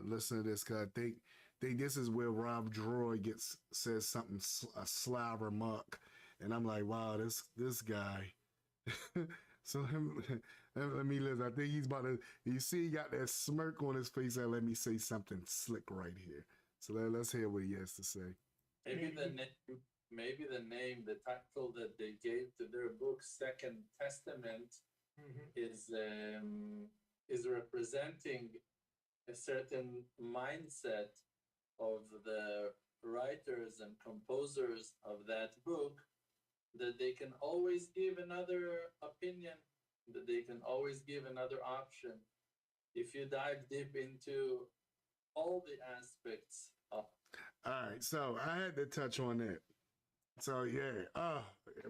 listen to this because I think this is where Rob Dror says something, a sly remark, and I'm like, wow, this guy. So let me listen. I think he's about to. You see, he got that smirk on his face. And let me say something slick right here. So let's hear what he has to say. Maybe the name, the title that they gave to their book, Second Testament, is representing a certain mindset of the writers and composers of that book, that they can always give another opinion, that they can always give another option. If you dive deep into all the aspects of. All right, so I had to touch on that. So yeah,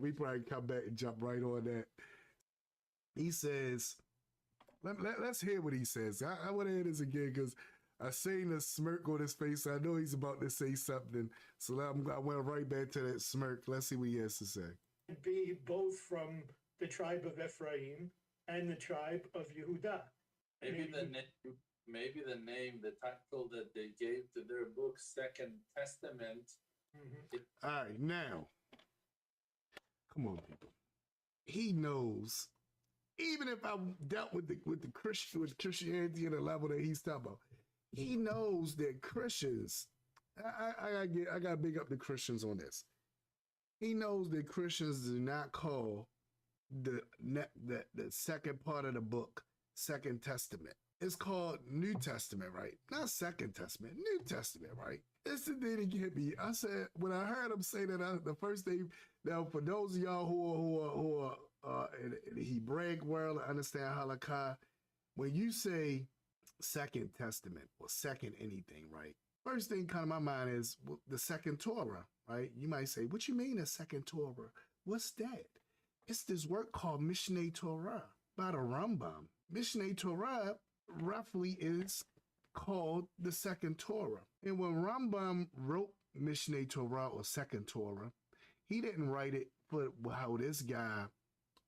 we probably come back and jump right on that. He says, let's hear what he says. I want to hear this again because I seen the smirk on his face. I know he's about to say something. So I went right back to that smirk. Let's see what he has to say. Be both from the tribe of Ephraim and the tribe of Yehudah. Maybe the name, the title that they gave to their book, Second Testament. All right, now, come on, people. He knows. Even if I dealt with the Christianity at the level that he's talking about, he knows that Christians. I gotta big up the Christians on this. He knows that Christians do not call the second part of the book Second Testament. It's called New Testament, right? Not Second Testament, New Testament, right? It's the thing that get me. I said when I heard him say that, the first thing. Now, for those of y'all who are in the Hebraic world, understand halakha. When you say Second Testament or second anything, right? First thing come to my mind is the second Torah, right? You might say, what you mean a second Torah? What's that? It's this work called Mishneh Torah by the Rambam. Mishneh Torah roughly is called the second Torah. And when Rambam wrote Mishneh Torah or second Torah, he didn't write it for how this guy,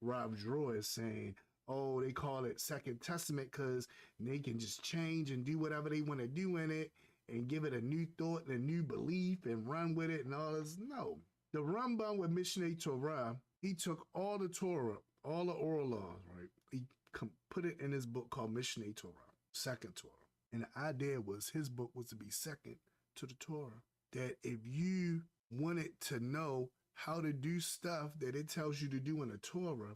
Rob Dror, is saying, oh, they call it Second Testament because they can just change and do whatever they want to do in it and give it a new thought and a new belief and run with it and all this. No. The Rambam with Mishneh Torah, he took all the Torah, all the oral laws, right? He put it in his book called Mishneh Torah, Second Torah. And the idea was his book was to be second to the Torah. That if you wanted to know how to do stuff that it tells you to do in the Torah,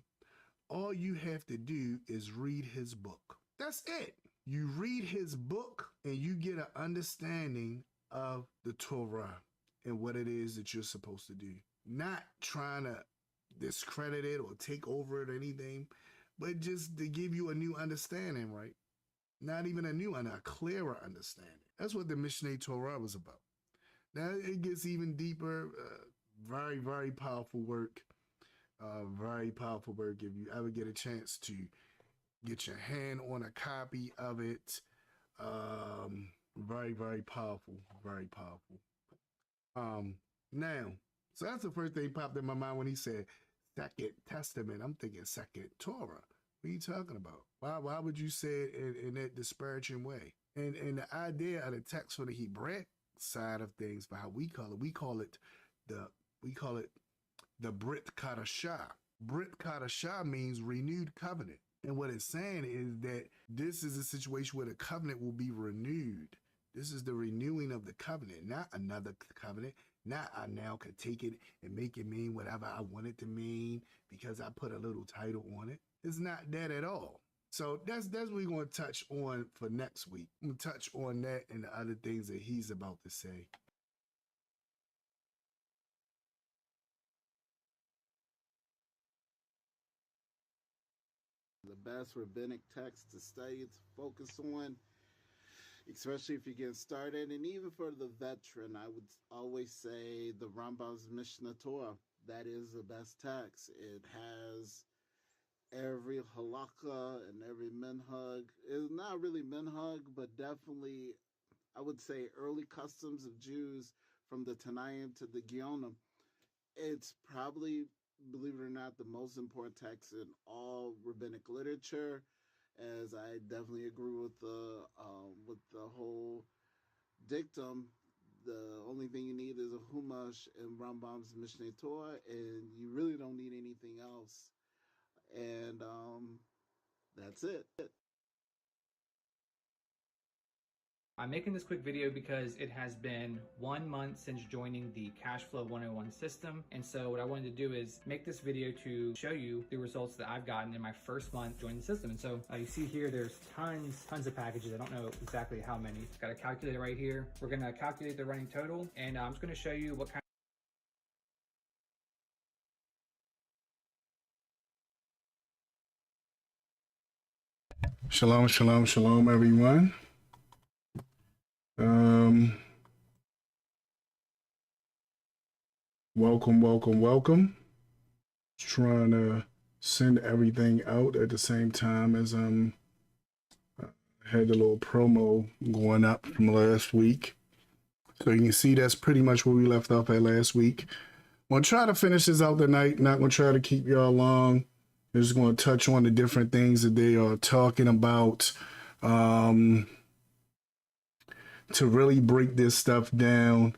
all you have to do is read his book. That's it. You read his book and you get an understanding of the Torah and what it is that you're supposed to do. Not trying to discredit it or take over it or anything, but just to give you a new understanding, right? Not even a new one, a clearer understanding. That's what the Mishneh Torah was about. Now it gets even deeper. Very, very powerful work. Very powerful work. If you ever get a chance to get your hand on a copy of it, very, very powerful. Very powerful. Now, so that's the first thing popped in my mind when he said Second Testament. I'm thinking Second Torah. What are you talking about? Why would you say it in that disparaging way? And the idea of the text for the Hebraic side of things, for how we call it the Brit Kadashah. Brit Kadashah means renewed covenant. And what it's saying is that this is a situation where the covenant will be renewed. This is the renewing of the covenant, not another covenant. Not I now could take it and make it mean whatever I want it to mean because I put a little title on it. It's not that at all. So that's what we're going to touch on for next week. I'm going to touch on that and the other things that he's about to say. The best rabbinic text to study, to focus on, especially if you're getting started. And even for the veteran, I would always say the Rambam's Mishneh Torah. That is the best text. It has every halakha and every minhag. It's not really minhag, but definitely, I would say, early customs of Jews from the Tanaim to the Geonim. It's probably, believe it or not, the most important text in all rabbinic literature. as I definitely agree with the whole dictum. The only thing you need is a Humash and Rambam's Mishneh Torah, and you really don't need anything else. And that's it. I'm making this quick video because it has been 1 month since joining the Cashflow 101 system. And so what I wanted to do is make this video to show you the results that I've gotten in my first month joining the system. And so you see here, there's tons of packages. I don't know exactly how many. Got a calculator right here. We're gonna calculate the running total, and I'm just gonna show you what kind. Shalom, shalom, shalom, everyone. Welcome. Trying to send everything out at the same time as had a little promo going up from last week. So you can see that's pretty much where we left off at last week. I'm gonna try to finish this out tonight. Not gonna try to keep y'all long. I'm just gonna touch on the different things that they are talking about. To really break this stuff down.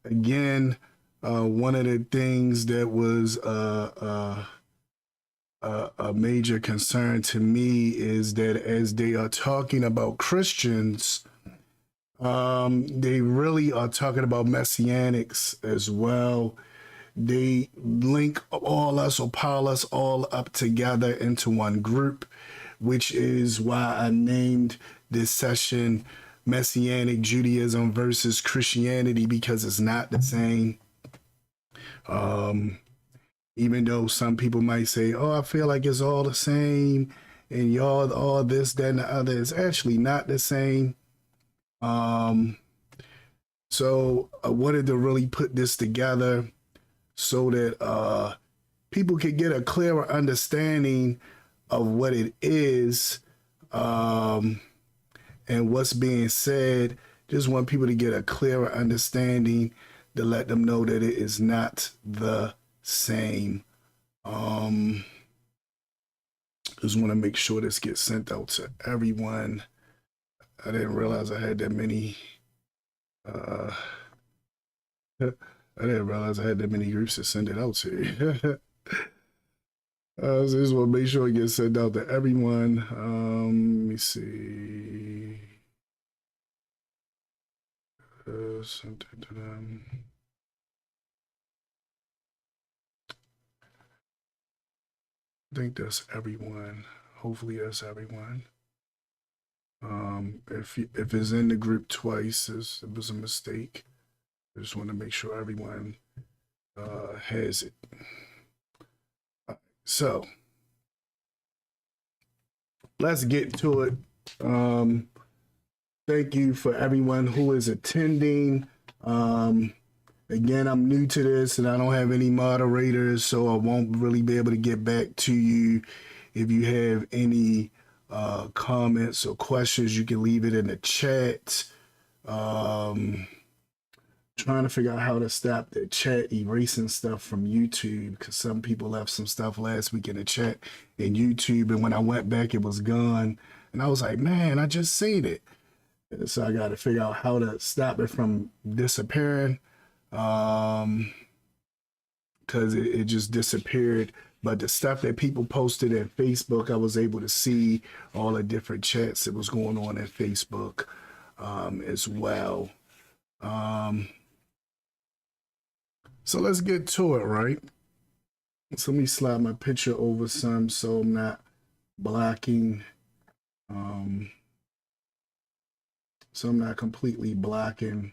Again, one of the things that was a major concern to me is that as they are talking about Christians, they really are talking about Messianics as well. They link all us or pile us all up together into one group, which is why I named this session Messianic Judaism versus Christianity, because it's not the same. Even though some people might say, oh, I feel like it's all the same and y'all all this, that, and the other, it's actually not the same. So I wanted to really put this together so that people could get a clearer understanding of what it is and what's being said. Just want people to get a clearer understanding to let them know that it is not the same. Just want to make sure this gets sent out to everyone. I didn't realize I had that many. I didn't realize I had that many groups to send it out to. So just want to make sure it gets sent out to everyone. Let me see. Sent it to them. I think that's everyone. Hopefully that's everyone. If it's in the group twice, it was a mistake. I just want to make sure everyone has it. So let's get to it. Thank you for everyone who is attending. Again, I'm new to this and I don't have any moderators, so I won't really be able to get back to you. If you have any comments or questions, you can leave it in the chat. Trying to figure out how to stop the chat erasing stuff from YouTube, because some people left some stuff last week in the chat in YouTube, and when I went back, it was gone. And I was like, man, I just seen it. So I got to figure out how to stop it from disappearing, because it just disappeared. But the stuff that people posted at Facebook, I was able to see all the different chats that was going on at Facebook as well. So let's get to it, right? So let me slide my picture over some so I'm not blocking, so I'm not completely blocking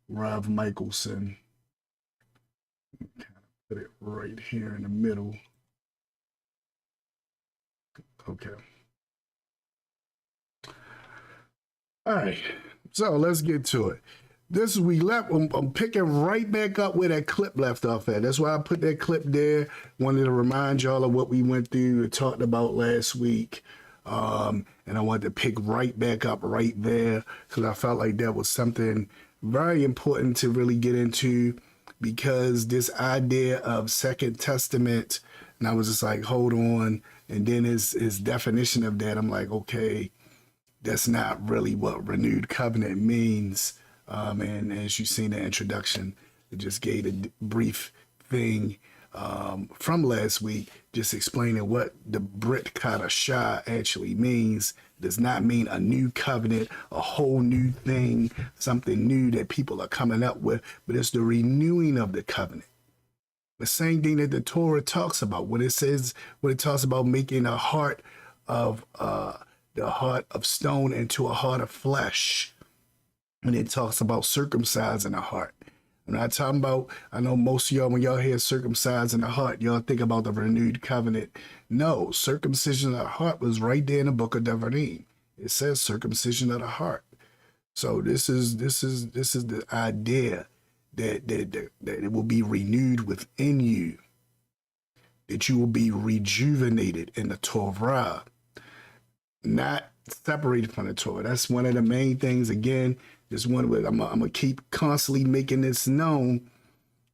Rob Michaelson. Put it right here in the middle. Okay. All right, so let's get to it. This we left. I'm picking right back up where that clip left off at. That's why I put that clip there. Wanted to remind y'all of what we went through and talked about last week. And I wanted to pick right back up right there because I felt like that was something very important to really get into, because this idea of Second Testament And I was just like, hold on. And then his definition of that, I'm like, okay, that's not really what renewed covenant means. And as you see in the introduction, it just gave a brief thing from last week, just explaining what the Brit Kadashah actually means. It does not mean a new covenant, a whole new thing, something new that people are coming up with, but it's the renewing of the covenant. The same thing that the Torah talks about when it talks about making a heart of the heart of stone into a heart of flesh. When it talks about circumcising a heart. I'm not talking about, I know most of y'all, when y'all hear circumcising the heart, y'all think about the renewed covenant. No, circumcision of the heart was right there in the book of Devarim. It says circumcision of the heart. So this is the idea that it will be renewed within you, that you will be rejuvenated in the Torah, not separated from the Torah. That's one of the main things. Again, this one with I'm gonna keep constantly making this known.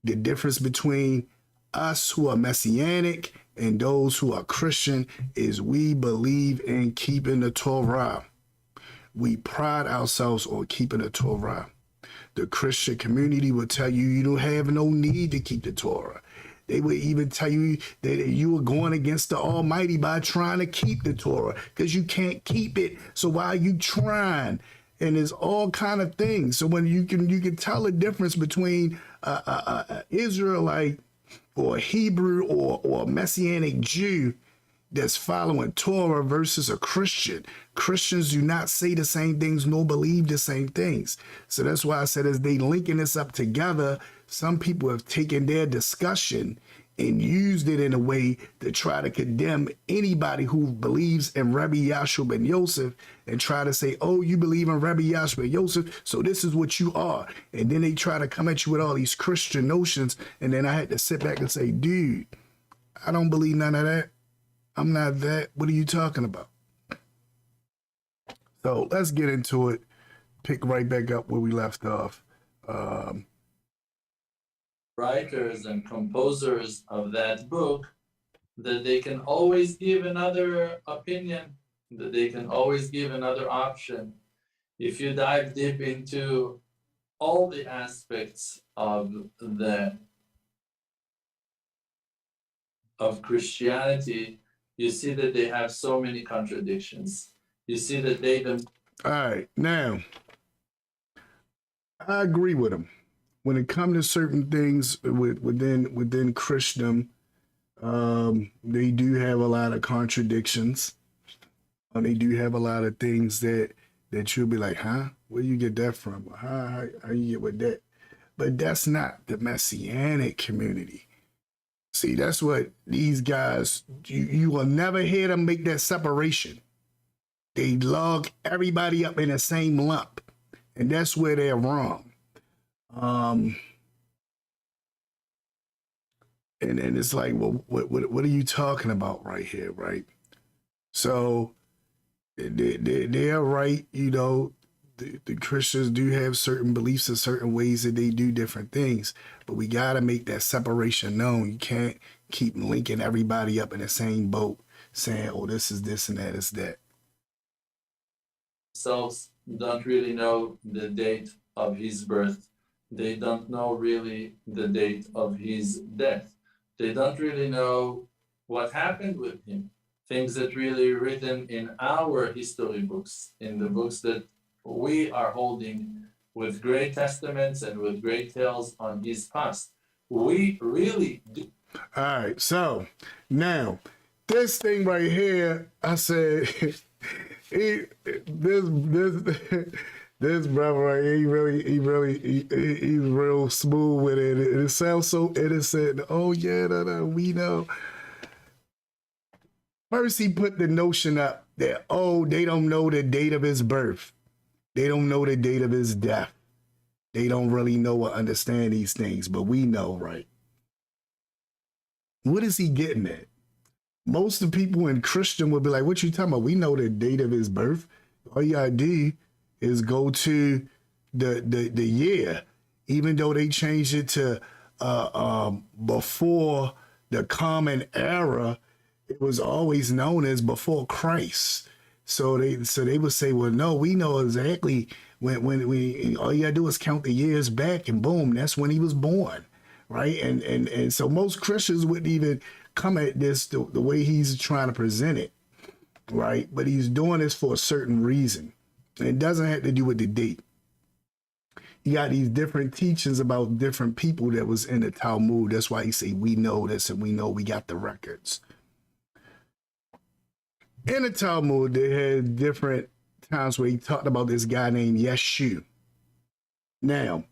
The difference between us who are Messianic and those who are Christian is we believe in keeping the Torah. We pride ourselves on keeping the Torah. The Christian community will tell you you don't have no need to keep the Torah. They would even tell you that you are going against the Almighty by trying to keep the Torah because you can't keep it. So why are you trying? And there's all kind of things. So when you can tell the difference between Israelite or a Hebrew or a Messianic Jew that's following Torah versus a Christian. Christians do not say the same things nor believe the same things. So that's why I said as they linking this up together, some people have taken their discussion and used it in a way to try to condemn anybody who believes in Rebbe Yahshu'a and Yoseph and try to say, oh, you believe in Rebbe Yahshu'a and Yoseph, so this is what you are. And then they try to come at you with all these Christian notions. And then I had to sit back and say, dude, I don't believe none of that. I'm not that. What are you talking about? So let's get into it. Pick right back up where we left off. Writers and composers of that book, that they can always give another opinion, that they can always give another option. If you dive deep into all the aspects of Christianity, you see that they have so many contradictions. You see that they don't. All right, now I agree with them. When it comes to certain things within Christendom, they do have a lot of contradictions. They do have a lot of things that you'll be like, huh? Where you get that from? How you get with that? But that's not the Messianic community. See, that's what these guys, you will never hear them make that separation. They log everybody up in the same lump. And that's where they're wrong. And it's like, well, what are you talking about right here, right? So they're right, you know, the Christians do have certain beliefs and certain ways that they do different things, but we got to make that separation known. You can't keep linking everybody up in the same boat saying, oh, this is this and that is that. Themselves don't really know the date of his birth. They don't know really the date of his death. They don't really know what happened with him. Things that really written in our history books, in the books that we are holding with great testaments and with great tales on his past. We really do. All right, so now this thing right here, I said, this brother right here, he's real smooth with it. It sounds so innocent. Oh yeah, no, we know. First, he put the notion up that, oh, they don't know the date of his birth. They don't know the date of his death. They don't really know or understand these things, but we know, right? What is he getting at? Most of the people in Christian would be like, what you talking about? We know the date of his birth. All you gotta do is go to the year, even though they changed it to before the common era, it was always known as before Christ. So they would say, well, no, we know exactly when we all you gotta do is count the years back, and boom, that's when he was born, right? And so most Christians wouldn't even come at this the way he's trying to present it, right? But he's doing this for a certain reason. And it doesn't have to do with the date. You got these different teachings about different people that was in the Talmud. That's why he say we know this and we know we got the records. In the Talmud, they had different times where he talked about this guy named Yeshu. Now,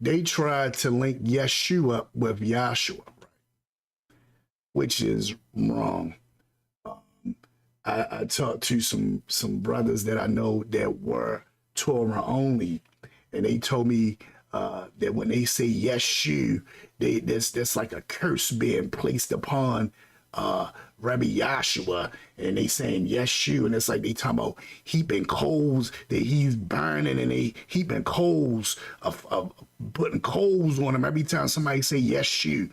they tried to link Yeshua up with Yahshua, which is wrong. I talked to some brothers that I know that were Torah only, and they told me that when they say Yeshu, that's like a curse being placed upon Rebbe Yahshu'a, and they saying Yeshu, and it's like they talking about heaping coals that he's burning, and they heaping coals of putting coals on him every time somebody say Yeshu,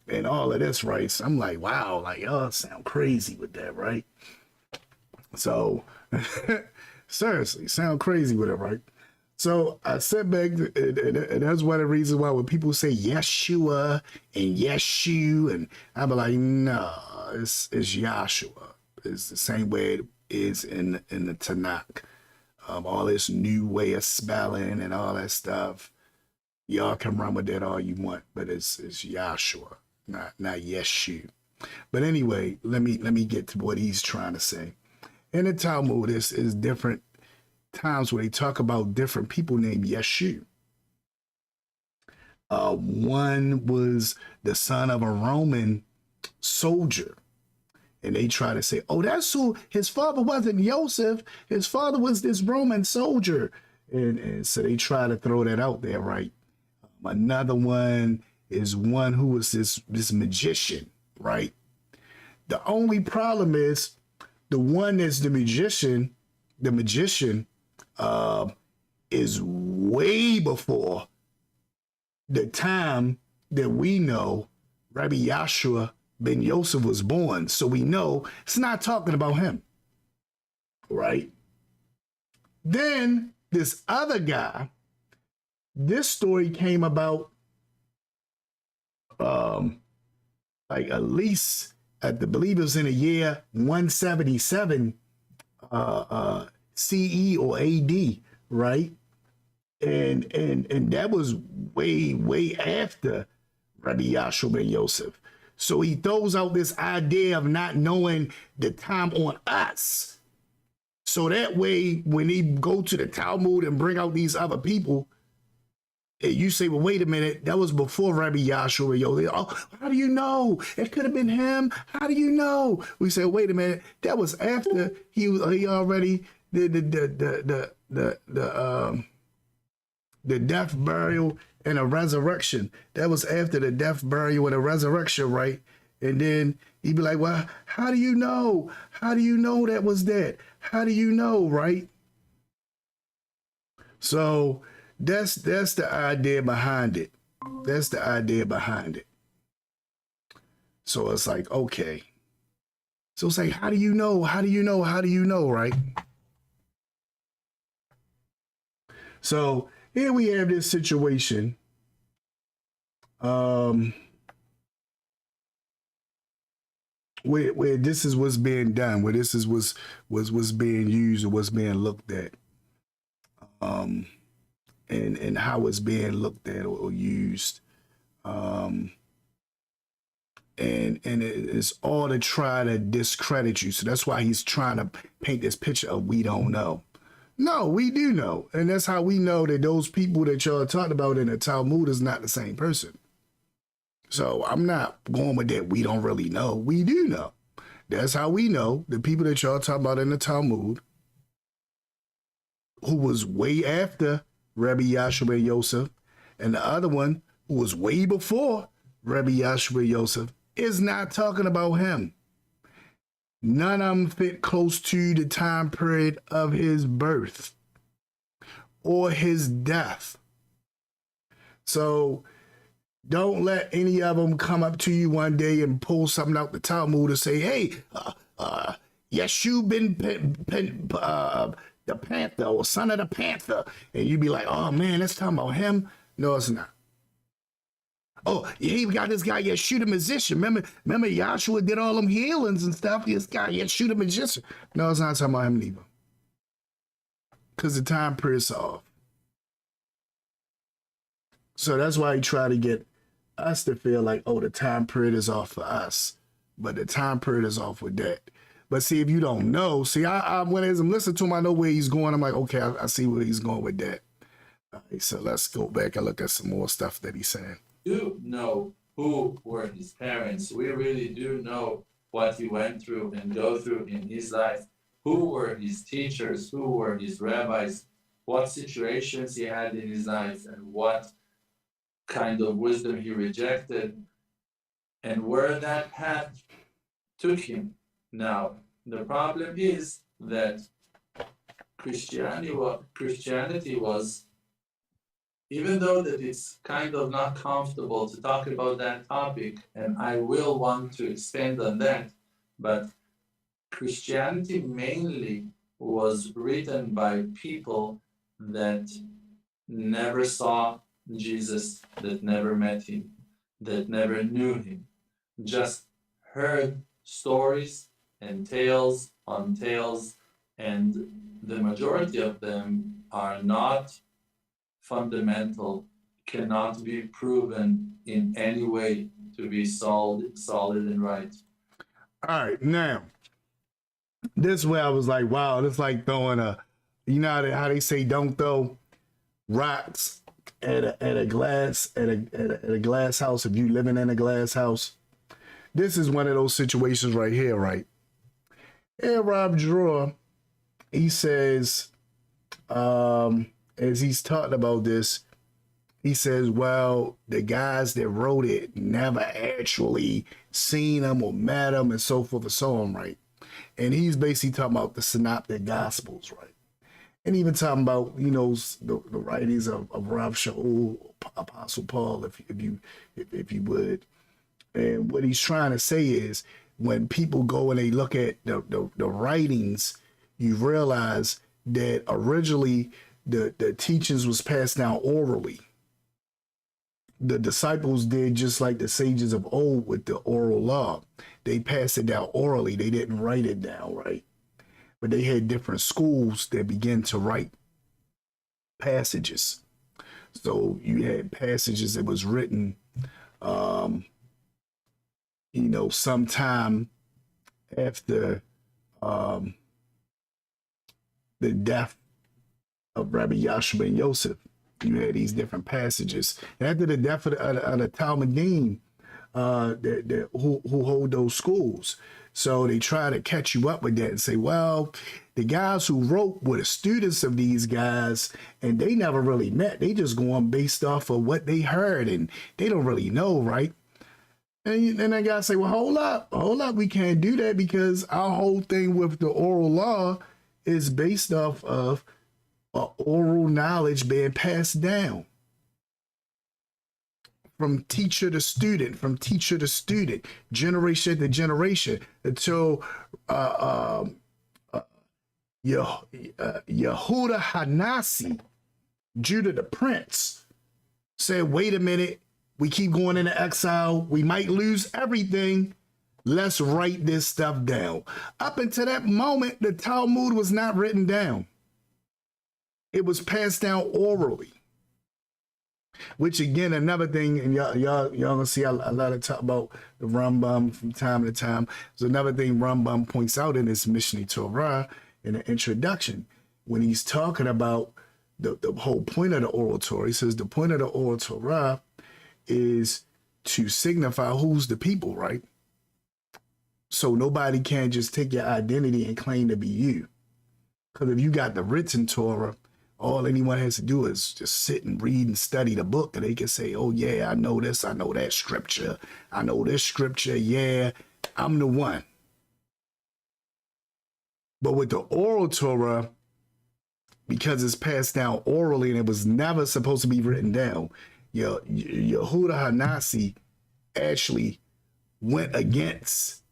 and all of this, right? So I'm like, wow, like y'all sound crazy with that, right? So seriously, sound crazy with it, right? So I sat back, and that's one of the reasons why when people say Yeshua and Yeshu, and I be like, no, it's Yahshua. It's the same way it is in the Tanakh. All this new way of spelling and all that stuff, y'all can run with that all you want, but it's Yahshua, not Yeshu. But anyway, let me get to what he's trying to say. In the Talmud, is different times where they talk about different people named Yeshu. One was the son of a Roman soldier, and they try to say, oh, that's who his father wasn't Yoseph, his father was this Roman soldier, and so they try to throw that out there, right? Another one is one who was this magician, right? The only problem is the one that's the magician is way before the time that we know Rebbe Yahshu'a ben Yoseph was born. So we know it's not talking about him, right? Then this other guy, this story came about like at least I believe it was in the year 177 CE or AD, right? And that was way after Rebbe Yahshu'a ben Yosef. So he throws out this idea of not knowing the time on us. So that way, when they go to the Talmud and bring out these other people, you say, well, wait a minute, that was before Rebbe Yahshu'a ben Yosef. Oh, how do you know? It could have been him. How do you know? We say, wait a minute, that was after he already did the death, burial, and a resurrection. That was after the death, burial, and a resurrection, right? And then he'd be like, well, how do you know? How do you know that was that? How do you know, right? So that's the idea behind it. That's the idea behind it. So it's like, okay. So it's like, how do you know? How do you know? How do you know, right? So here we have this situation. Where this is what's being done, where this is what's being used or what's being looked at, and how it's being looked at or used, and it's all to try to discredit you. So that's why he's trying to paint this picture of we don't know. No, we do know, and that's how we know that those people that y'all talked about in the Talmud is not the same person. So I'm not going with that we don't really know. We do know. That's how we know the people that y'all talk about in the Talmud, who was way after Rebbe Yahshu'a ben Yosef, and the other one who was way before Rebbe Yahshu'a ben Yosef, is not talking about him. None of them fit close to the time period of his birth or his death. So Don't let any of them come up to you one day and pull something out the Talmud and say, hey, Yeshua the Panther or son of the Panther. And you be like, oh man, let's talk about him. No, it's not. Oh, yeah, we got this guy, Yeshua the magician. Remember Yahshua did all them healings and stuff? This guy, Yeshua the magician. No, it's not talking about him neither. Because the time period's off. So that's why he tried to get us to feel like, oh, the time period is off for us. But the time period is off with that. But see, if you don't know, see, when I'm listening to him, I know where he's going. I'm like, okay, I see where he's going with that. All right, so let's go back and look at some more stuff that he's saying. Do know who were his parents. We really do know what he went through and go through in his life. Who were his teachers? Who were his rabbis? What situations he had in his life and what kind of wisdom he rejected and where that path took him. Now, the problem is that Christianity was, even though that it's kind of not comfortable to talk about that topic, and I will want to expand on that, but Christianity mainly was written by people that never saw Jesus, that never met him, that never knew him, just heard stories and tales on tales, and the majority of them are not fundamental, cannot be proven in any way to be solid and right. All right, now, this way I was like, wow, it's like throwing you know how they say don't throw rocks at a glass house if you living in a glass house. This is one of those situations right here, right? And Rob Dror, he says, as he's talking about this, he says, well, the guys that wrote it never actually seen them or met them and so forth and so on, right? And he's basically talking about the synoptic gospels, right? And even talking about, you know, the writings of Rav Shaul, Apostle Paul, if you would. And what he's trying to say is, when people go and they look at the writings, you realize that originally the teachings was passed down orally. The disciples did just like the sages of old with the oral law. They passed it down orally. They didn't write it down, right? But they had different schools that began to write passages. So you had passages that was written, you know, sometime after the death of Rebbe Yahshu'a and Yoseph. You had these different passages. And after the death of the Talmudim, who hold those schools. So they try to catch you up with that and say, well, the guys who wrote were the students of these guys, and they never really met. They just go on based off of what they heard, and they don't really know, right? And then I gotta say, well, hold up, we can't do that, because our whole thing with the oral law is based off of oral knowledge being passed down from teacher to student, generation to generation, until Yehuda Hanasi, Judah the prince, said, wait a minute, we keep going into exile, we might lose everything, let's write this stuff down. Up until that moment, the Talmud was not written down. It was passed down orally. Which again, another thing, and y'all gonna see a lot of talk about the Rambam from time to time. There's another thing Rambam points out in his Mishneh Torah in the introduction, when he's talking about the whole point of the oral Torah. He says the point of the oral Torah is to signify who's the people, right? So nobody can just take your identity and claim to be you. Because if you got the written Torah, all anyone has to do is just sit and read and study the book, and they can say, oh yeah, I know this, I know that scripture, I know this scripture, yeah, I'm the one. But with the oral Torah, because it's passed down orally and it was never supposed to be written down, Yehuda Hanasi actually went against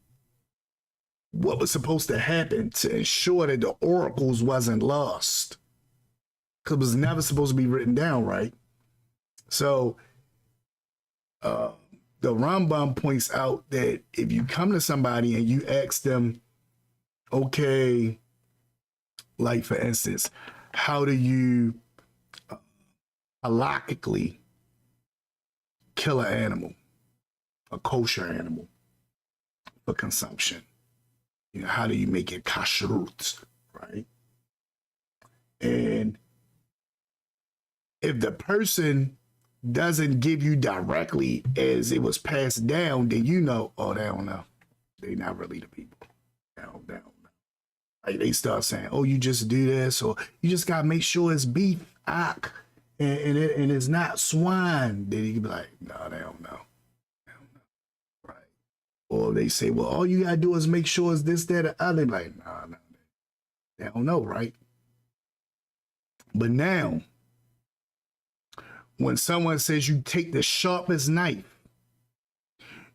what was supposed to happen to ensure that the oracles wasn't lost, because it was never supposed to be written down, right? So the Rambam points out that if you come to somebody and you ask them, okay, like for instance, how do you halachically kill an animal, a kosher animal, for consumption? How do you make it kashrut, right? And if the person doesn't give you directly as it was passed down, then you know, oh, they don't know. They're not really the people. They don't know. Like they start saying, oh, you just do this, or you just gotta make sure it's beef, ak, and it's not swine. Then you can be like, no, they don't know. Right. Or they say, well, all you gotta do is make sure it's this, that, or other. Like, no, they don't know, right? But now, when someone says you take the sharpest knife,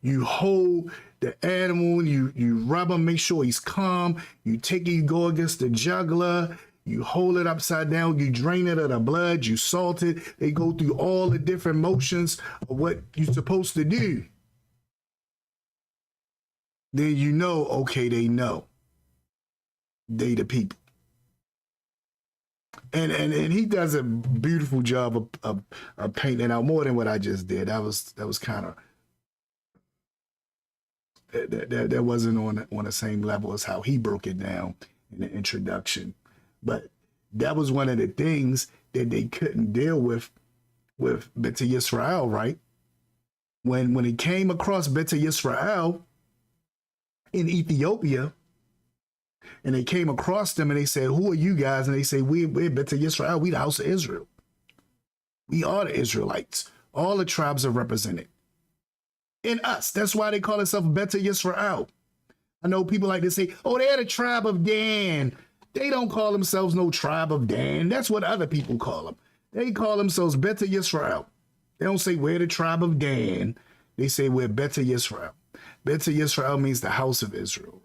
you hold the animal, you rub him, make sure he's calm, you take it, you go against the jugular, you hold it upside down, you drain it of the blood, you salt it, they go through all the different motions of what you're supposed to do. Then you know, okay, they know. They the people. And he does a beautiful job of painting out more than what I just did. That was kind of that wasn't on the same level as how he broke it down in the introduction. But that was one of the things that they couldn't deal with Beta Yisrael, right? When he came across Beta Yisrael in Ethiopia, and they came across them and they said, who are you guys? And they say, we're Beta Yisrael, we the house of Israel. We are the Israelites. All the tribes are represented in us. That's why they call themselves Beta Yisrael. I know people like to say, oh, they're the tribe of Dan. They don't call themselves no tribe of Dan. That's what other people call them. They call themselves Beta Yisrael. They don't say we're the tribe of Dan. They say we're Beta Yisrael. Beta Yisrael means the house of Israel.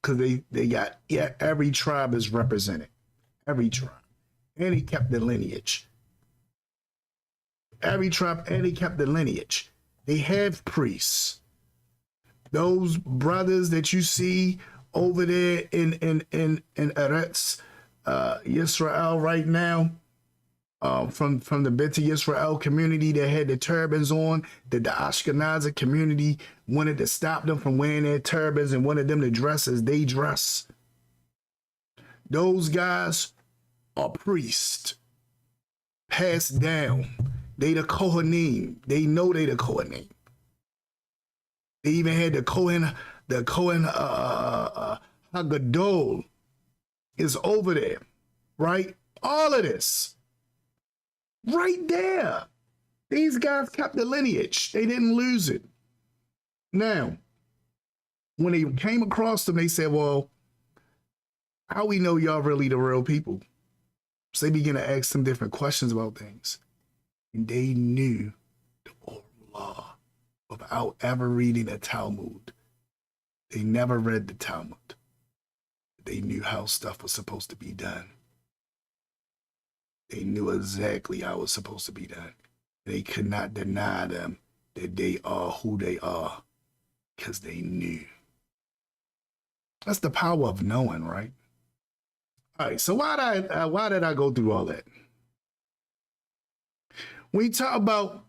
Because they got, every tribe is represented. Every tribe. And he kept the lineage. Every tribe, and he kept the lineage. They have priests. Those brothers that you see over there in Eretz Yisrael right now, from the Beta Yisrael community that had the turbans on, that the Ashkenazi community wanted to stop them from wearing their turbans and wanted them to dress as they dress. Those guys are priests, passed down. They the Kohanim. They know they the Kohanim. They even had the Kohen Hagadol is over there, right? All of this. Right there. These guys kept the lineage. They didn't lose it. Now, when they came across them, they said, well, how we know y'all really the real people? So they began to ask them different questions about things. And they knew the oral law without ever reading a Talmud. They never read the Talmud. They knew how stuff was supposed to be done. They knew exactly how it was supposed to be done. They could not deny them that they are who they are because they knew. That's the power of knowing, right? All right, so why did I go through all that? When you talk about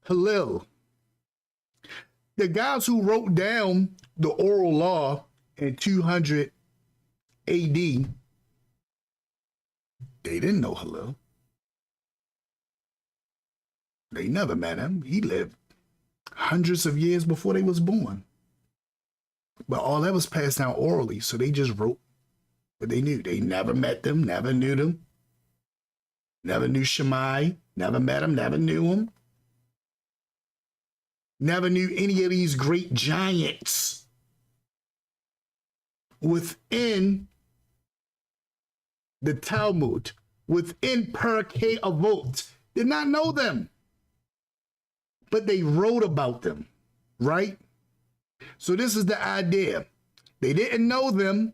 Hillel, the guys who wrote down the oral law in 200 AD, they didn't know Hillel. They never met him. He lived hundreds of years before they was born. But all that was passed down orally, so they just wrote what they knew. They never met them, never knew them, never knew Shammai, never met him, never knew him, never knew any of these great giants within the Talmud, within Pirkei Avot, did not know them, but they wrote about them, right? So this is the idea. They didn't know them,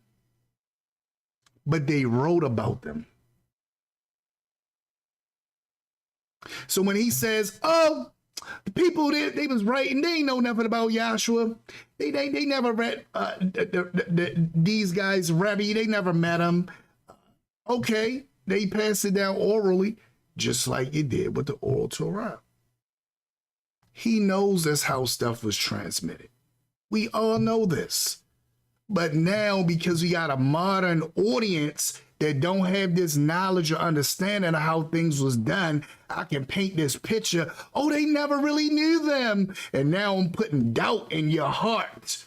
but they wrote about them. So when he says, oh, the people they was writing, they ain't know nothing about Yahshua. They never read these guys, Rebbe, they never met him. Okay, they passed it down orally, just like you did with the oral Torah. He knows that's how stuff was transmitted. We all know this. But now, because we got a modern audience that don't have this knowledge or understanding of how things was done, I can paint this picture. Oh, they never really knew them. And now I'm putting doubt in your heart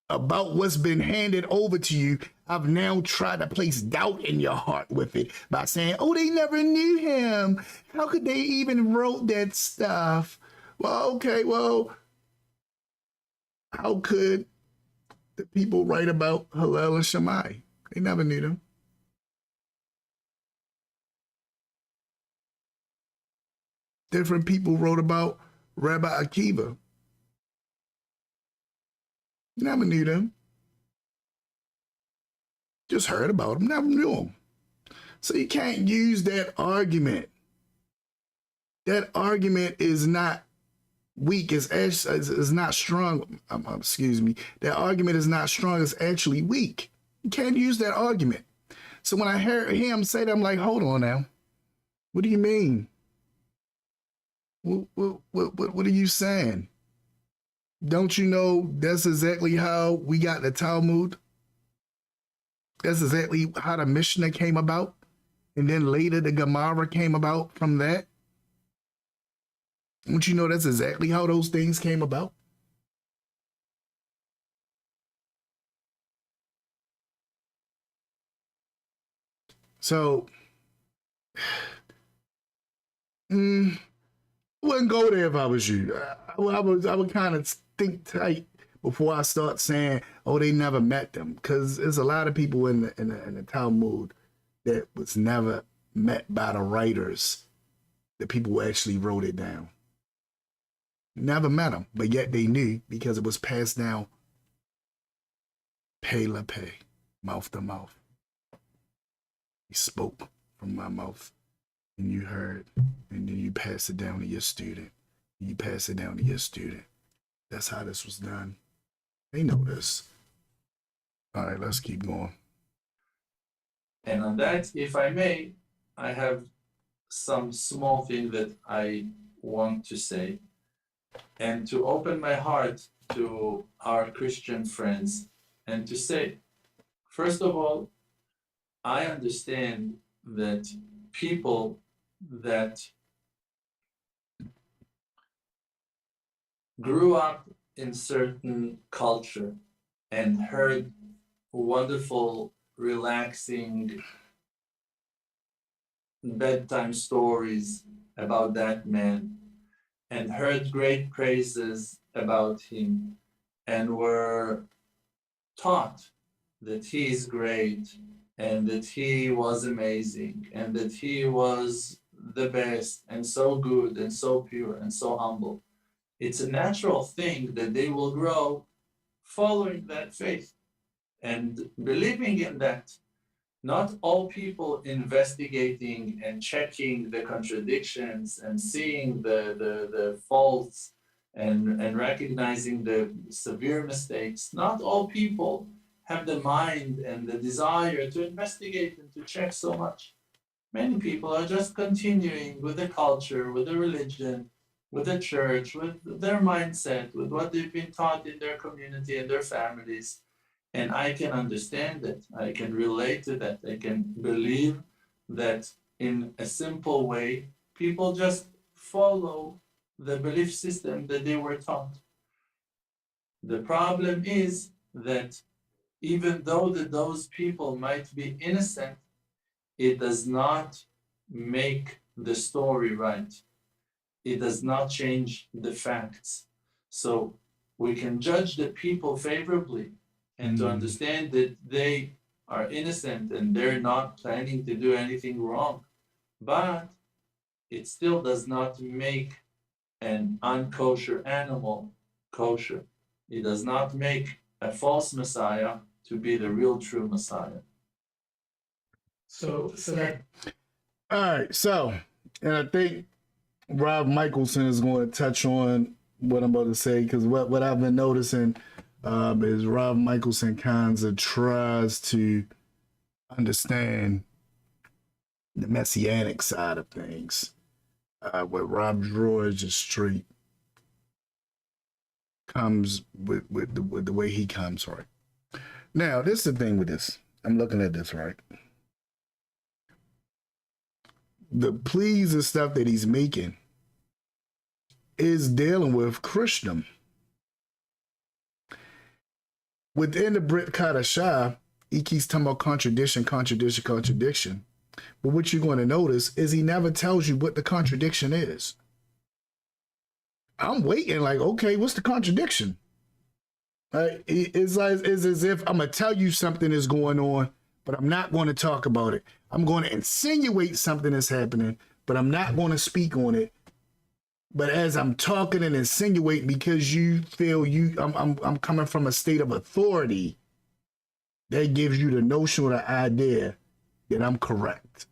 about what's been handed over to you. I've now tried to place doubt in your heart with it by saying, oh, they never knew him. How could they even wrote that stuff? Well, okay, well, how could the people write about Hillel and Shammai? They never knew them. Different people wrote about Rebbe Akiva. Never knew them. Just heard about them, never knew them. So you can't use that argument. That argument is not weak, is not strong. Excuse me. That argument is not strong, it's actually weak. You can't use that argument. So when I hear him say that, I'm like, hold on now. What do you mean? What are you saying? Don't you know that's exactly how we got the Talmud? That's exactly how the Mishnah came about. And then later the Gemara came about from that. Don't you know that's exactly how those things came about? So, wouldn't go there if I was you. I would kind of think tight before I start saying, oh, they never met them. Because there's a lot of people in the Talmud that was never met by the writers, the people who actually wrote it down. Never met them, but yet they knew because it was passed down pay la pay, mouth to mouth. He spoke from my mouth, and you heard, and then you pass it down to your student. You pass it down to your student. That's how this was done. They know this. All right, let's keep going. And on that, if I may, I have some small thing that I want to say, and to open my heart to our Christian friends, and to say, first of all, I understand that people that grew up in certain culture and heard wonderful, relaxing bedtime stories about that man and heard great praises about him and were taught that he is great and that he was amazing and that he was the best and so good and so pure and so humble. It's a natural thing that they will grow following that faith and believing in that. Not all people investigating and checking the contradictions and seeing the faults and recognizing the severe mistakes, not all people have the mind and the desire to investigate and to check so much. Many people are just continuing with the culture, with the religion, with the church, with their mindset, with what they've been taught in their community and their families. And I can understand it. I can relate to that. I can believe that in a simple way, people just follow the belief system that they were taught. The problem is that even though that those people might be innocent, it does not make the story right. It does not change the facts. So we can judge the people favorably and to understand that they are innocent and they're not planning to do anything wrong. But it still does not make an unkosher animal kosher. It does not make a false Messiah to be the real true Messiah. So that All right, so, and I think Rob Michaelson is going to touch on what I'm about to say, because what I've been noticing is Rob Michaelson kind of tries to understand the Messianic side of things. Where Rob Dror just straight comes with the way he comes, right? Now, this is the thing with this. I'm looking at this, right? The pleas and stuff that he's making is dealing with Christendom. Within the Brit Kadashah, he keeps talking about contradiction. But what you're going to notice is he never tells you what the contradiction is. I'm waiting like, okay, what's the contradiction? It's as if I'm going to tell you something is going on, but I'm not going to talk about it. I'm going to insinuate something is happening, but I'm not going to speak on it. But as I'm talking and insinuating, because you feel I'm coming from a state of authority, that gives you the notion or the idea that I'm correct.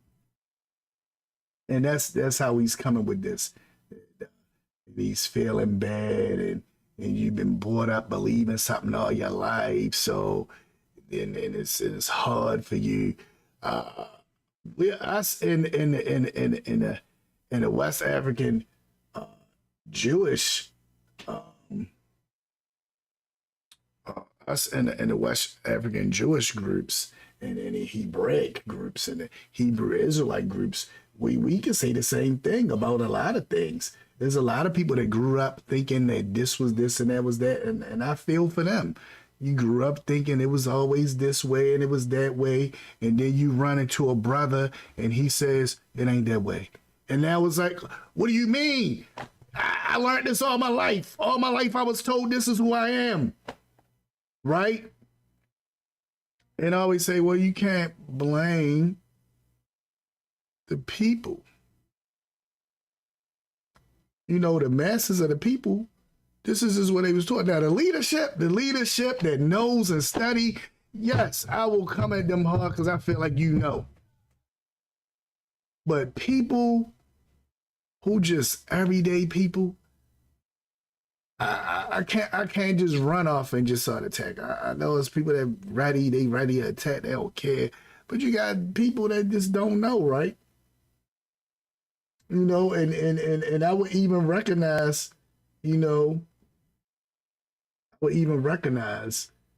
And that's how he's coming with this. He's feeling bad, and you've been brought up believing something all your life, so and it's hard for you. Us in the West African Jewish us in the West African Jewish groups and in the Hebraic groups and the Hebrew Israelite groups, we can say the same thing about a lot of things. There's a lot of people that grew up thinking that this was this and that was that, and I feel for them. You grew up thinking it was always this way and it was that way, and then you run into a brother and he says it ain't that way. And now it's like, what do you mean? I learned this all my life. All my life I was told this is who I am. Right? And I always say, well, you can't blame the people. You know, the masses of the people, this is what they was taught. Now, the leadership that knows and study, yes, I will come at them hard because I feel like you know. But people who just everyday people, I can't just run off and just start attack. I know it's people that ready to attack, they don't care. But you got people that just don't know, right? You know, and I would even recognize, you know,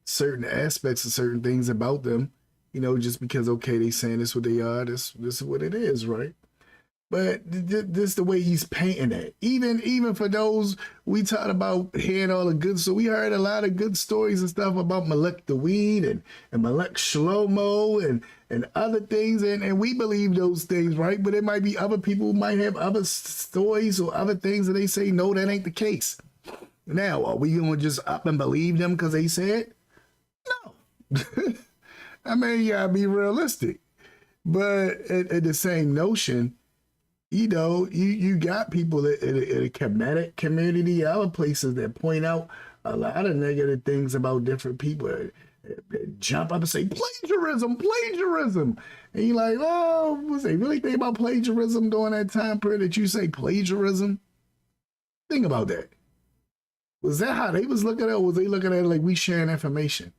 certain aspects of certain things about them, you know, just because, okay, they saying this what they are, this is what it is, right? But this the way he's painting it. Even for those, we talked about hearing all the good, so we heard a lot of good stories and stuff about Melech the Weed and Melech Shlomo and other things, and we believe those things, right? But it might be other people who might have other stories or other things that they say, no, that ain't the case. Now, are we going to just up and believe them because they said? No. I mean, you gotta be realistic. But at the same notion, you know, you got people in the Kemetic community, other places that point out a lot of negative things about different people. Jump up and say plagiarism. And you're like, oh, was they really think about plagiarism during that time period that you say plagiarism? Think about that. Was that how they was looking at it, or was they looking at it like we sharing information?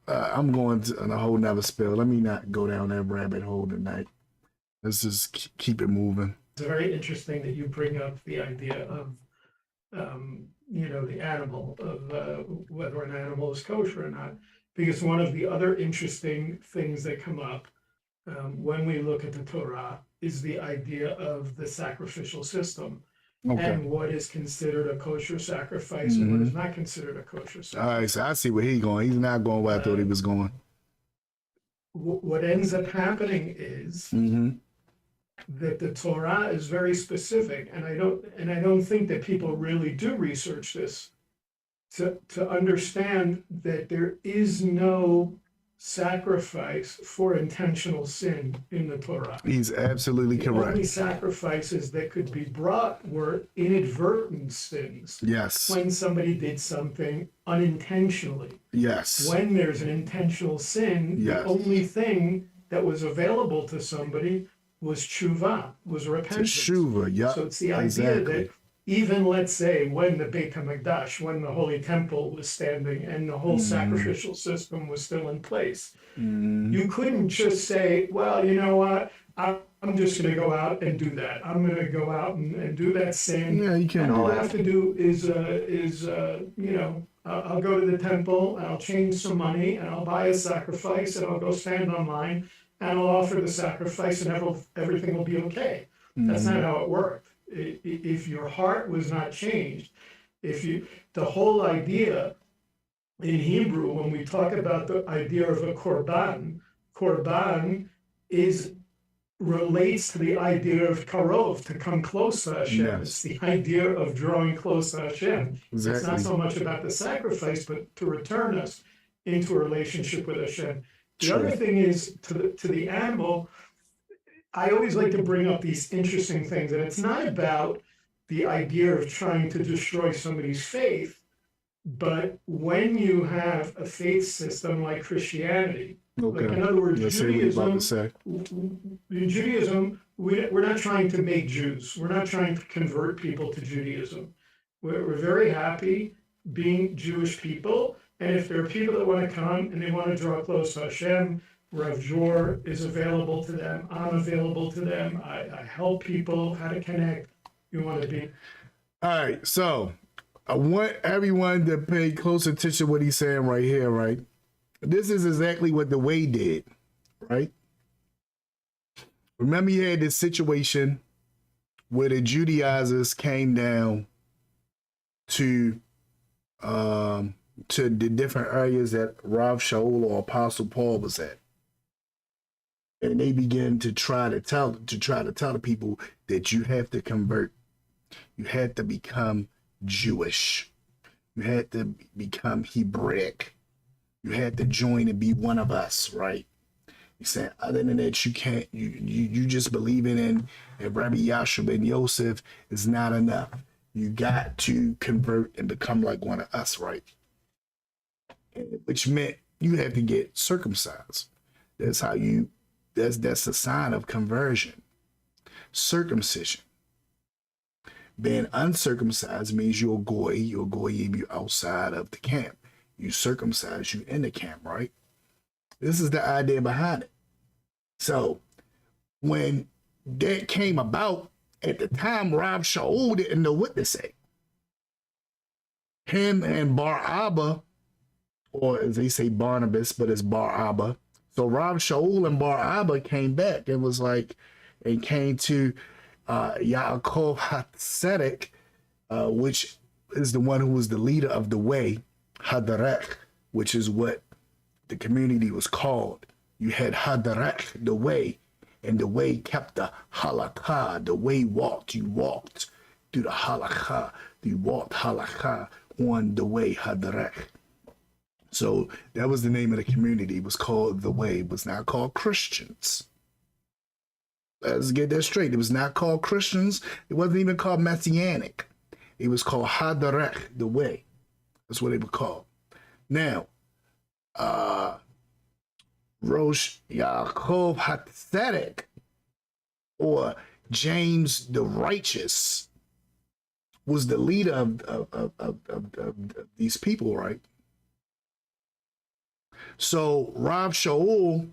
I'm going on a whole nother spell. Let me not go down that rabbit hole tonight. Let's just keep it moving. it's very interesting that you bring up the idea of, you know, the animal, of whether an animal is kosher or not. Because one of the other interesting things that come up when we look at the Torah is the idea of the sacrificial system. Okay. And what is considered a kosher sacrifice and what is not considered a kosher sacrifice. All right, so I see where he's going. He's not going where I thought he was going. What ends up happening is that the Torah is very specific, and I don't think that people really do research this to understand that there is no sacrifice for intentional sin in the Torah. He's absolutely The only correct. sacrifices that could be brought were inadvertent sins. Yes. When somebody did something unintentionally. Yes. When there's an intentional sin, Yes. the only thing that was available to somebody was tshuva, was repentance. Teshuva, yeah. So it's the idea exactly. that even, let's say, when the Beit HaMikdash, when the Holy Temple was standing and the whole sacrificial system was still in place, you couldn't just say, well, you know what, I'm just going to go out and do that. I'm going to go out and do that sin. Yeah, you can't And do all I that. have to do is I'll go to the temple, and I'll change some money, and I'll buy a sacrifice, and I'll go stand online, and I'll offer the sacrifice, and everything will be okay. That's not how it worked. If your heart was not changed, the whole idea in Hebrew, when we talk about the idea of a korban relates to the idea of karov, to come close to Hashem. Yes. It's the idea of drawing close to Hashem. It's not Exactly. so much about the sacrifice, but to return us into a relationship with Hashem. The True. other thing is to the animal. I always like to bring up these interesting things, and it's not about the idea of trying to destroy somebody's faith, but when you have a faith system like Christianity, Okay. like in other words, Let's see what you're about to say. in Judaism, we're not trying to make Jews. We're not trying to convert people to Judaism. We're very happy being Jewish people, and if there are people that want to come and they want to draw close to Hashem, Rav Dror is available to them. I'm available to them. I help people how to connect. You want to be. All right, so I want everyone to pay close attention to what he's saying right here, right? This is exactly what the way did, right? Remember, you had this situation where the Judaizers came down to the different areas that Rav Shaul or Apostle Paul was at. And they began to try to tell the people that you have to convert. You had to become Jewish. You had to become Hebraic. You had to join and be one of us, right? He said, other than that, you can't. You just believing in Rebbe Yahshu'a and Yoseph is not enough. You got to convert and become like one of us, right? Which meant you had to get circumcised. That's how you. That's a sign of conversion. Circumcision. Being uncircumcised means you're a goy. You're a goy if you're outside of the camp. You circumcise you in the camp, right? This is the idea behind it. So when that came about, at the time, Rav Shaul didn't know what to say. Him and Bar Abba, or as they say Barnabas, but it's Bar Abba. So Rav Shaul and Bar Abba came back and was like, and came to Ya'acob HaTzedek, which is the one who was the leader of the way, Hadarech, which is what the community was called. You had Hadarech, the way, and the way kept the halakha. The way walked, you walked through the halakha. You walked halakha on the way, Hadarech. So that was the name of the community. It was called the way. It was not called Christians. Let's get that straight. It was not called Christians. It wasn't even called Messianic. It was called Hadarech, the way. That's what they were called. Now, Rosh Ya'acob HaTzedek, or James the Righteous, was the leader of these people, right? So Rav Shaul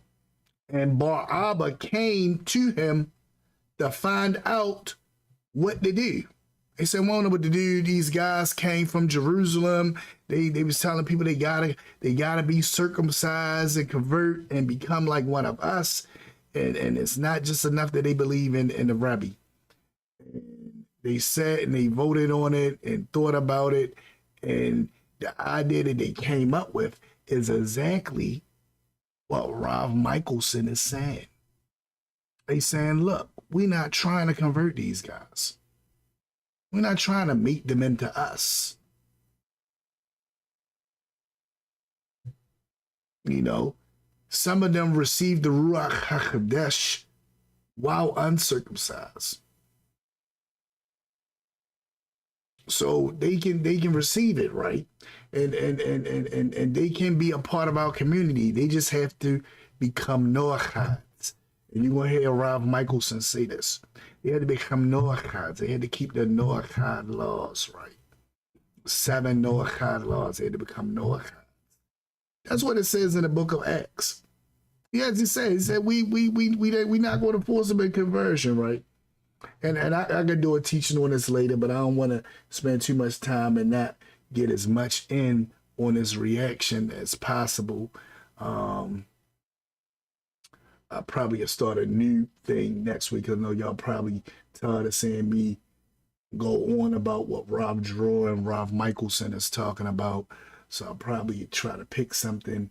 and Bar Abba came to him to find out what to do. They said, we don't know what to do. These guys came from Jerusalem. They was telling people they gotta be circumcised and convert and become like one of us. And it's not just enough that they believe in the Rebbe. They sat and they voted on it and thought about it. And the idea that they came up with is exactly what Rav Michaelson is saying. They saying, look, we're not trying to convert these guys. We're not trying to make them into us. You know, Some of them received the Ruach HaKodesh while uncircumcised. So they can receive it, right? And they can be a part of our community. They just have to become Noachites. And you're going to hear Rav Michaelson say this. They had to become Noachites. They had to keep the Noachide laws, right? 7 Noachide laws. They had to become Noachites. That's what it says in the book of Acts. Yeah, as he said, we're not going to force them in conversion, right? And I could do a teaching on this later, but I don't want to spend too much time and not get as much in on this reaction as possible. I'll probably start a new thing next week. I know y'all probably tired of seeing me go on about what Rob Dror and Rob Michaelson is talking about. So I'll probably try to pick something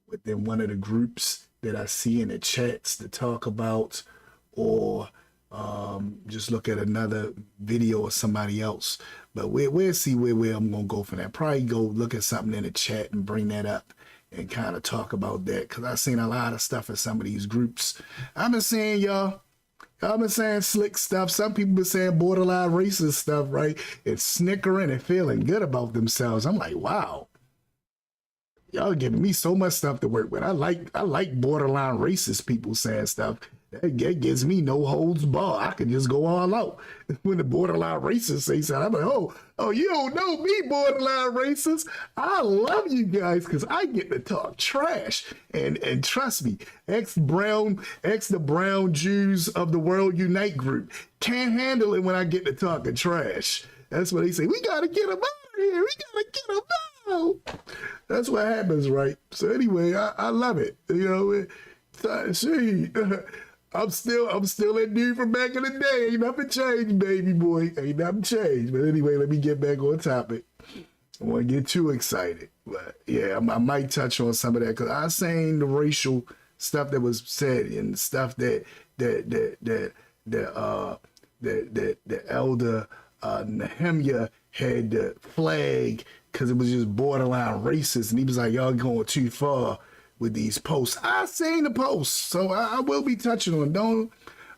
within one of the groups that I see in the chats to talk about, or just look at another video of somebody else. But we'll see where I'm going to go from that. Probably go look at something in the chat and bring that up and kind of talk about that, because I've seen a lot of stuff in some of these groups. I've been saying, y'all been saying slick stuff. Some people been saying borderline racist stuff, right? It's snickering and feeling good about themselves. I'm like, wow. Y'all giving me so much stuff to work with. I like borderline racist people saying stuff. That gives me no holds bar. I can just go all out. When the borderline racist say something, I'm like, oh, you don't know me, borderline racist. I love you guys because I get to talk trash. And trust me, the brown Jews of the World Unite group can't handle it when I get to talking trash. That's what they say. We got to get them out of here. We got to get them out. That's what happens, right? So anyway, I love it. You know, see, I'm still that dude from back in the day. Ain't nothing changed, baby boy. Ain't nothing changed. But anyway, let me get back on topic. I want to get too excited. But yeah, I might touch on some of that, because I seen the racial stuff that was said and stuff that the elder Nehemiah had the flag, because it was just borderline racist, and he was like, y'all going too far with these posts. I seen the posts, so I will be touching on them.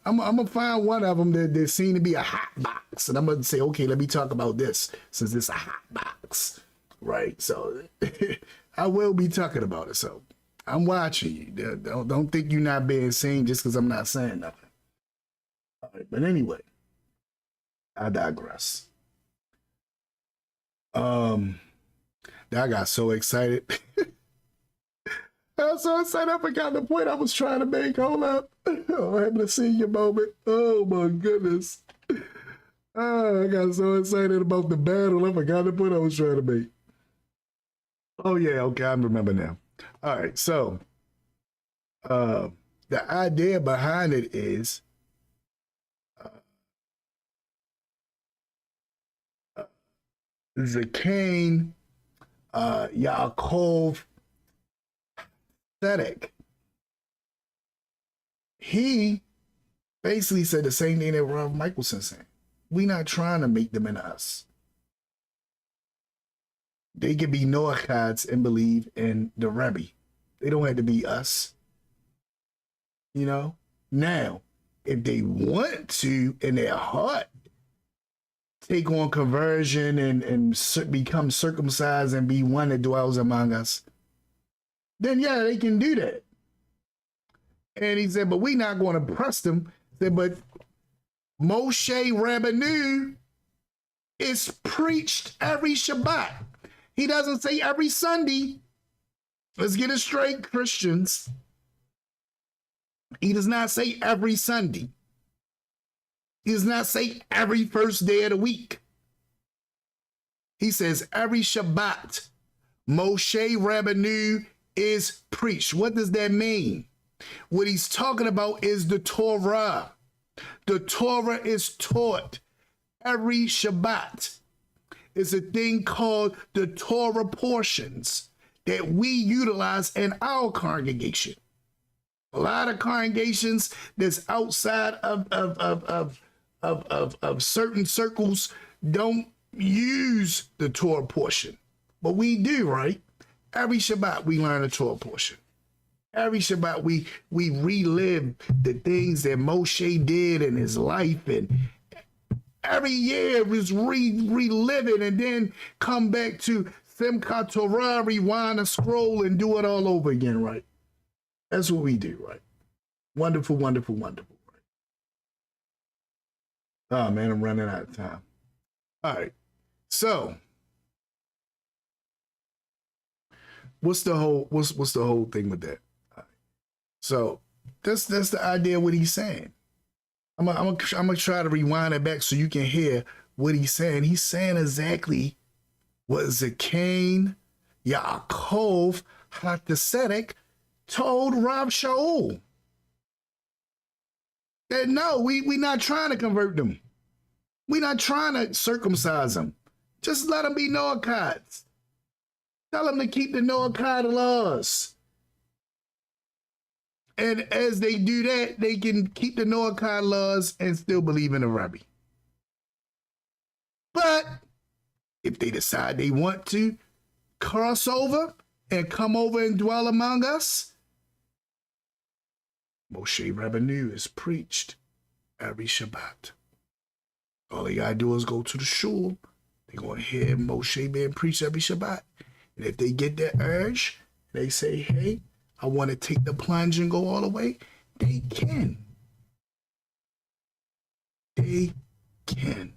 I'm gonna find one of them that seem to be a hot box, and I'm gonna say, okay, let me talk about this, since it's a hot box, right? So I will be talking about it. So I'm watching you. Don't think you're not being seen just because I'm not saying nothing. All right, but anyway, I digress. I got so excited. I was so excited I forgot the point I was trying to make. Hold up. Oh, I'm having a senior moment. Oh my goodness. I got so excited about the battle. I forgot the point I was trying to make. Oh yeah, okay, I remember now. All right, so the idea behind it is Rosh Ya'acob Tzedek. He basically said the same thing that Rav Michaelson said. We're not trying to make them into us. They can be Noachites and believe in the Rebbe. They don't have to be us. You know? Now, if they want to, in their heart, take on conversion and become circumcised and be one that dwells among us, then yeah, they can do that. And he said, but we're not going to press them. He said, but Moshe Rabbeinu is preached every Shabbat. He doesn't say every Sunday. Let's get it straight, Christians. He does not say every Sunday. He does not say every first day of the week. He says every Shabbat, Moshe Rabbeinu is preached. What does that mean? What he's talking about is the Torah. The Torah is taught every Shabbat. It's a thing called the Torah portions that we utilize in our congregation. A lot of congregations that's outside of certain circles don't use the Torah portion, but we do, right? Every Shabbat we learn a Torah portion. Every Shabbat, we relive the things that Moshe did in his life, and every year it was relive it, and then come back to Simchat Torah, rewind a scroll, and do it all over again, right? That's what we do, right? Wonderful, wonderful, wonderful. Right? Oh man, I'm running out of time. All right, so what's the whole thing with that? So that's the idea of what he's saying. I'm gonna try to rewind it back so you can hear what he's saying. He's saying exactly what Rosh Ya'acob Hatzesedek told Rosh Shaul. That no, we not trying to convert them. We're not trying to circumcise them. Just let them be Noachites. Tell them to keep the Noachite laws. And as they do that, they can keep the Noachide laws and still believe in the Rebbe. But if they decide they want to cross over and come over and dwell among us, Moshe Rabbeinu is preached every Shabbat. All they gotta do is go to the shul. They're gonna hear Moshe being preached every Shabbat. And if they get that urge, they say, hey, I want to take the plunge and go all the way, they can. They can.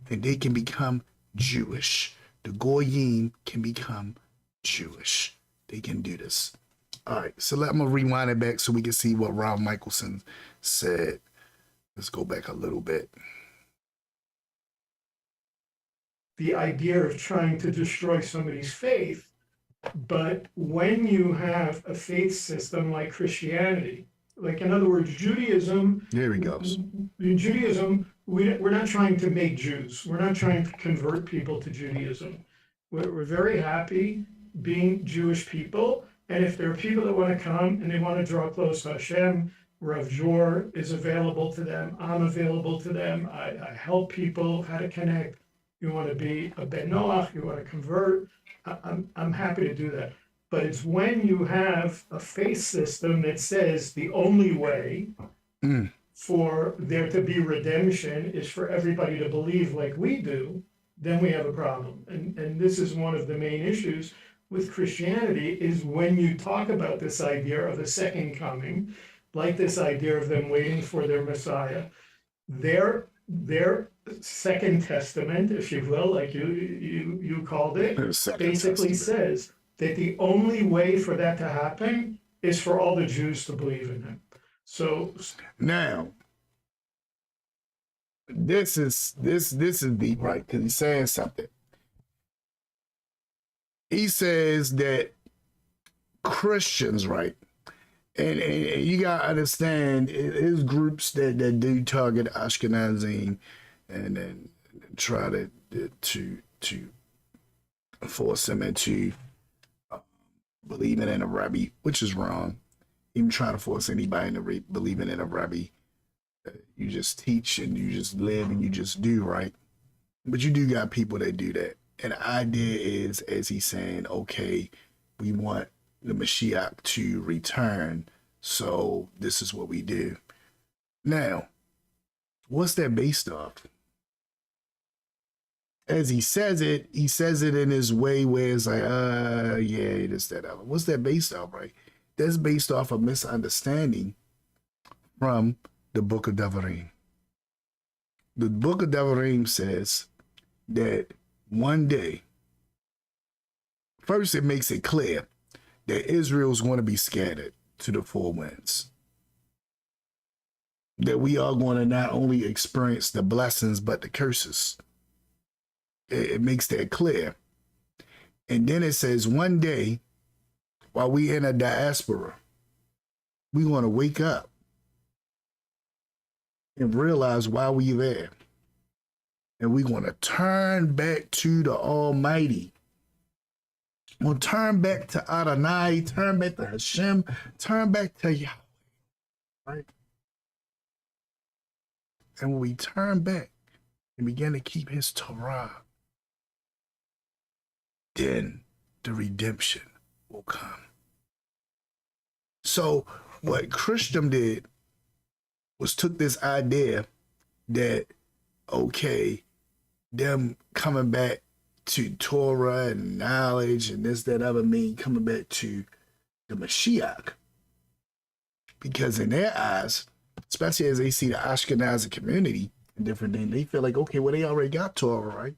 And they can become Jewish. The Goyim can become Jewish. They can do this. All right, so I'm going to rewind it back so we can see what Rav Michaelson said. Let's go back a little bit. The idea of trying to destroy somebody's faith. But when you have a faith system like Christianity, like in other words, Judaism. There he goes. In Judaism, we're not trying to make Jews. We're not trying to convert people to Judaism. We're very happy being Jewish people. And if there are people that want to come and they want to draw close to Hashem, Rav Dror is available to them. I'm available to them. I help people how to connect. You want to be a Ben Noach, you want to convert. I'm happy to do that. But it's when you have a faith system that says the only way for there to be redemption is for everybody to believe like we do, then we have a problem. And this is one of the main issues with Christianity is when you talk about this idea of a second coming, like this idea of them waiting for their Messiah, their Second Testament, if you will, like you called it, basically says that the only way for that to happen is for all the Jews to believe in him. So now, this is deep, right? Because he's saying something. He says that Christians, right? And you gotta understand, there's groups that do target Ashkenazim and then try to force them into believing in a Rebbe, which is wrong. Even trying to force anybody into believing in a Rebbe. You just teach and you just live and you just do, right? But you do got people that do that. And the idea is, as he's saying, okay, we want the Mashiach to return, so this is what we do. Now, what's that based off? As he says it in his way where it's like, yeah, this, that, other. What's that based off, right? That's based off a misunderstanding from the Book of Devarim. The Book of Devarim says that one day, first it makes it clear that Israel's going to be scattered to the four winds. That we are going to not only experience the blessings, but the curses. It makes that clear. And then it says one day, while we in a diaspora, we want to wake up and realize why we there. And we want to turn back to the Almighty. We'll turn back to Adonai, turn back to Hashem, turn back to Yahweh, right? And when we turn back and begin to keep his Torah, then the redemption will come. So what Christian did was took this idea that, okay, them coming back to Torah and knowledge and this, that, other mean coming back to the Mashiach. Because in their eyes, especially as they see the Ashkenazi community and different things, they feel like, okay, well, they already got Torah, right?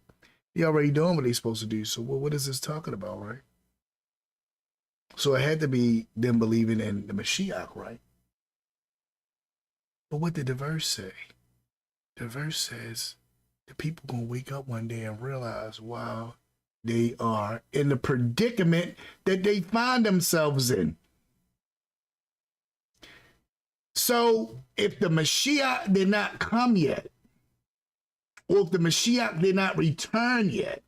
They already doing what they're supposed to do. So what is this talking about, right? So it had to be them believing in the Mashiach, right? But what did the verse say? The verse says the people gonna wake up one day and realize, wow, they are in the predicament that they find themselves in. So if the Mashiach did not come yet, or if the Mashiach did not return yet,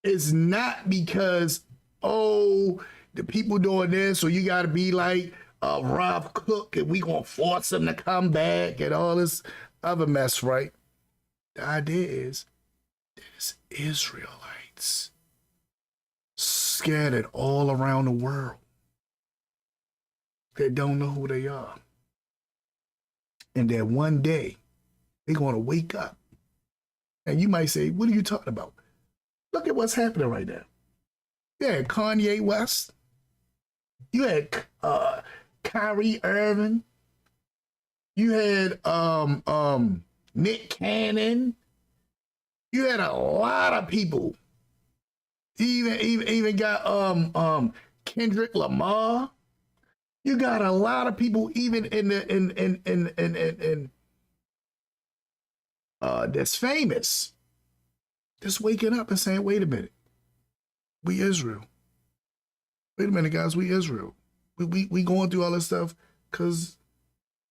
it's not because, oh, the people doing this, or you got to be like Rob Cook and we going to force them to come back and all this other mess, right? The idea is there's Israelites scattered all around the world that don't know who they are. And that one day they're going to wake up. And you might say, what are you talking about? Look at what's happening right now. You had Kanye West. You had Kyrie Irving. You had Nick Cannon. You had a lot of people. Even got Kendrick Lamar. You got a lot of people even in that's famous. Just waking up and saying, wait a minute. We Israel. Wait a minute, guys, we Israel. We going through all this stuff because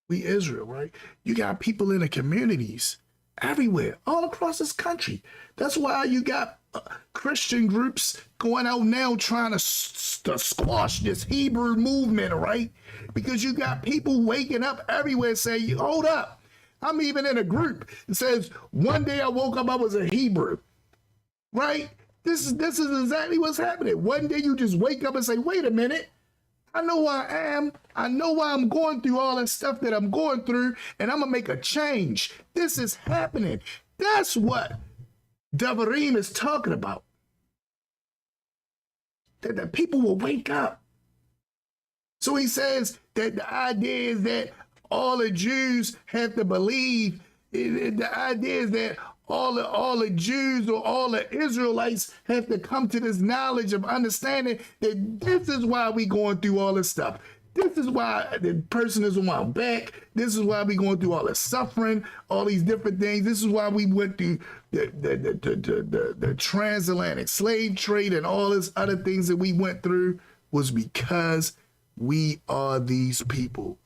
we Israel, right? You got people in the communities everywhere, all across this country. That's why you got Christian groups going out now trying to squash this Hebrew movement, right? Because you got people waking up everywhere saying, hold up. I'm even in a group that says, one day I woke up, I was a Hebrew, right? This is exactly what's happening. One day you just wake up and say, wait a minute. I know who I am. I know why I'm going through all that stuff that I'm going through, and I'm going to make a change. This is happening. That's what Devarim is talking about. That the people will wake up. So he says that the idea is that all the Jews have to believe. The idea is that all the Jews or all the Israelites have to come to this knowledge of understanding that this is why we going through all this stuff. This is why the person is on our back. This is why we going through all the suffering, all these different things. This is why we went through the transatlantic slave trade and all this other things that we went through was because we are these people.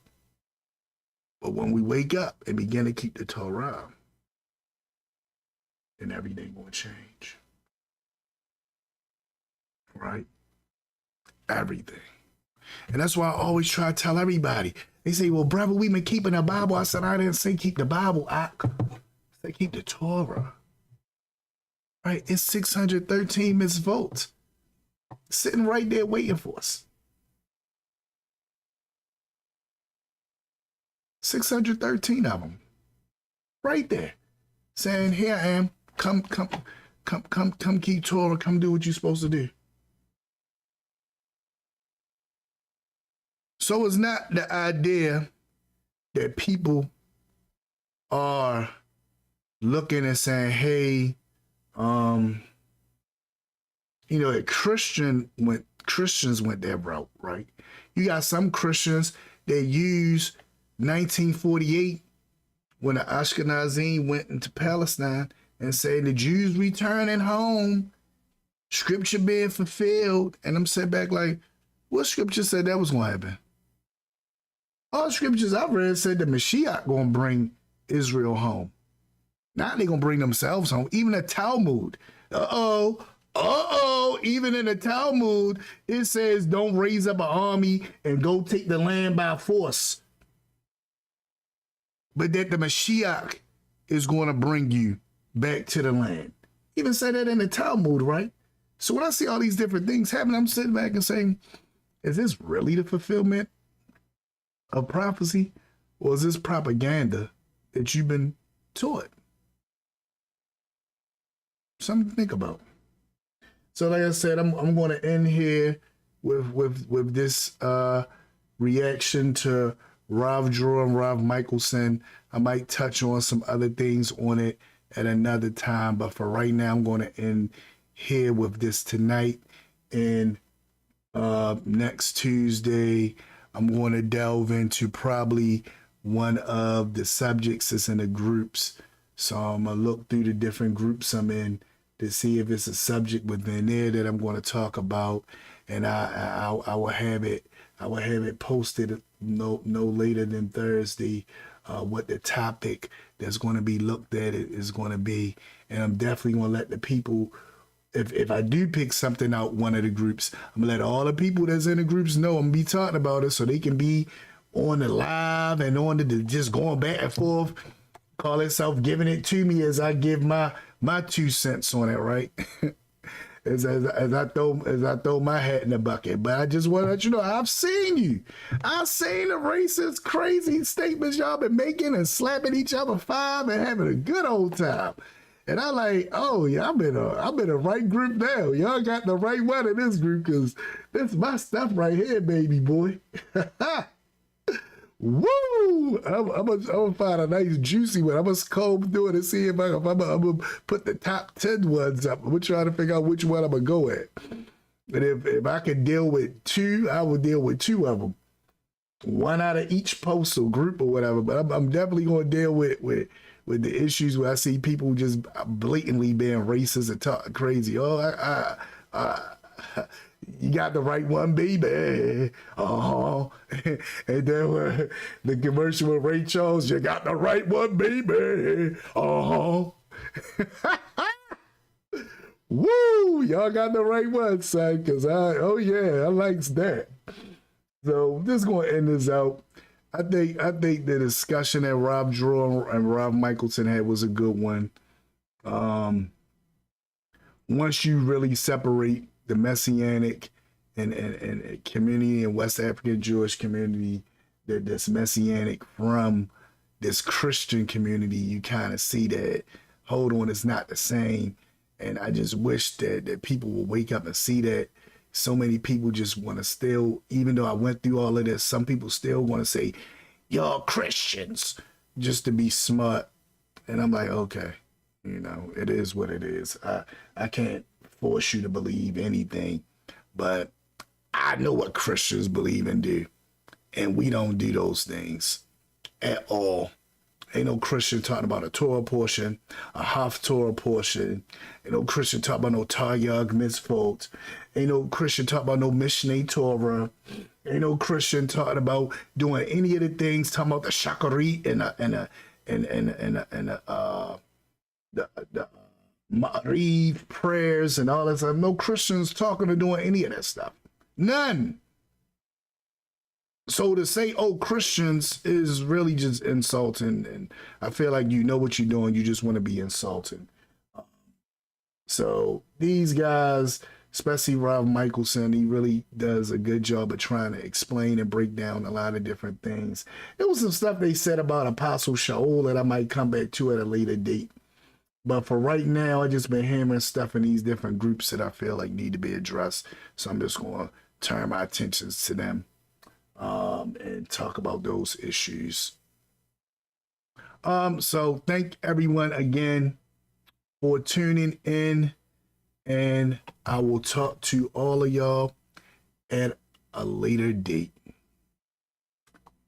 But when we wake up and begin to keep the Torah, then everything will change. Right? Everything. And that's why I always try to tell everybody. They say, well, brother, we've been keeping the Bible. I said, I didn't say keep the Bible. I said keep the Torah. Right? It's 613 mitzvot sitting right there waiting for us. 613 of them. Right there. Saying, here I am. Come keep Torah. Come do what you're supposed to do. So it's not the idea that people are looking and saying, hey, that Christians went their route, right? You got some Christians that use 1948 when the Ashkenazim went into Palestine and said the Jews returning home, scripture being fulfilled. And I'm sitting back like, what scripture said that was going to happen? All the scriptures I've read said the Mashiach going to bring Israel home. Not they going to bring themselves home. Even the Talmud. Even in the Talmud, it says don't raise up an army and go take the land by force. But that the Mashiach is going to bring you back to the land. Even say that in the Talmud, right? So when I see all these different things happen, I'm sitting back and saying, is this really the fulfillment of prophecy? Or is this propaganda that you've been taught? Something to think about. So like I said, I'm going to end here with this reaction to Dror and Michaelson. I might touch on some other things on it at another time, but for right now, I'm going to end here with this tonight. And next Tuesday, I'm going to delve into probably one of the subjects that's in the groups. So I'm going to look through the different groups I'm in to see if it's a subject within there that I'm going to talk about, and I will have it posted no later than Thursday. What the topic that's going to be looked at is going to be, and I'm definitely going to let the people. If I do pick something out one of the groups, I'm gonna let all the people that's in the groups know I'm gonna be talking about it, so they can be on the live and on the just going back and forth. Call itself giving it to me as I give my 2 cents on it, right? as I throw my hat in the bucket. But I just want to let you know, I've seen you. I've seen the racist, crazy statements y'all been making and slapping each other 5 and having a good old time. And I like, oh yeah, I'm in a right group now. Y'all got the right one in this group, because this is my stuff right here, baby boy. Woo! I'm gonna find a nice juicy one. I'm gonna comb through it and see if I'm gonna put the top 10 ones up. I'm trying to figure out which one I'm gonna go at. And if I could deal with 2, I would deal with 2 of them. 1 out of each postal group or whatever. But I'm definitely gonna deal with the issues where I see people just blatantly being racist and talking crazy. Oh, you got the right one, baby. And then the commercial with Ray Charles, you got the right one, baby. Woo! Y'all got the right one, son. Because I likes that. So I'm just gonna end this out. I think the discussion that Dror and Michaelson had was a good one. Once you really separate the Messianic and community and West African Jewish community that's Messianic from this Christian community, you kind of see that, hold on, it's not the same. And I just wish that people will wake up and see that. So many people just want to still, even though I went through all of this, some people still want to say, y'all Christians, just to be smart. And I'm like, okay, it is what it is. I can't force you to believe anything, but I know what Christians believe and do. And we don't do those things at all. Ain't no Christian talking about a Torah portion, a half Torah portion. Ain't no Christian talking about no Taryag mitzvot. Ain't no Christian talking about no Mishneh Torah. Ain't no Christian talking about doing any of the things, talking about the Shacharit and the Ma'ariv prayers and all that stuff. No Christians talking or doing any of that stuff. None. So to say, oh, Christians is really just insulting, and I feel like you know what you're doing, you just want to be insulting. So these guys, especially Rob Michaelson, he really does a good job of trying to explain and break down a lot of different things. There was some stuff they said about Apostle Shaul that I might come back to at a later date. But for right now, I just been hammering stuff in these different groups that I feel like need to be addressed. So I'm just going to turn my attentions to them. And talk about those issues. So thank everyone again for tuning in, and I will talk to all of y'all at a later date.